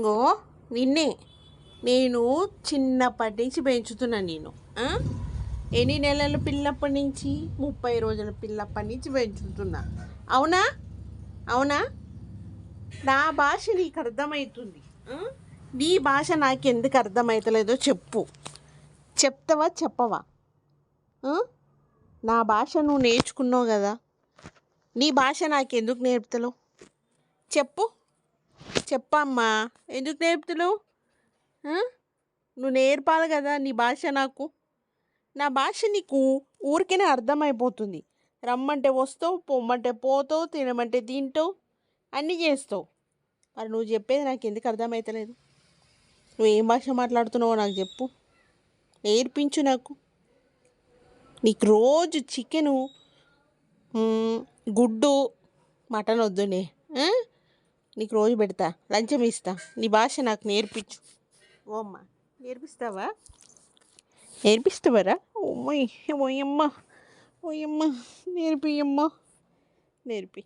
ఇంగో నిన్నే నేను చిన్నప్పటి నుంచి పెంచుతున్నా నేను. ఎన్ని నెలల పిల్లప్పటి నుంచి? 30 రోజుల పిల్లప్పటి నుంచి పెంచుతున్నా. అవునా అవునా? నా భాష నీకు అర్థమవుతుంది. నీ భాష నాకు ఎందుకు అర్థమవుతలేదో చెప్పు. చెప్తావా చెప్పవా? నా భాష నువ్వు నేర్చుకున్నావు కదా, నీ భాష నాకు ఎందుకు నేర్పుతలేవు? చెప్పు చెప్పమ్మా, ఎందుకు నేర్పుతలేవు? నువ్వు నేర్పాలి కదా నీ భాష నాకు. నా భాష నీకు ఊరికేనే అర్థమైపోతుంది. రమ్మంటే వస్తావు, పొమ్మంటే పోతావు, తినమంటే తింటావు, అన్నీ చేస్తావు. మరి నువ్వు చెప్పేది నాకు ఎందుకు అర్థమవుతలేదు? నువ్వు ఏం భాష మాట్లాడుతున్నావో నాకు చెప్పు, నేర్పించు నాకు. నీకు రోజు చికెను, గుడ్డు, మటన్ వద్దునే, నీకు రోజు పెడతా, లంచం ఇస్తా. నీ భాష నాకు నేర్పించు. ఓ అమ్మ, నేర్పిస్తావా? నేర్పిస్తావరా? ఓమ్మయ్య ఓయమ్మ ఓయమ్మ, నేర్పియమ్మ, నేర్పి.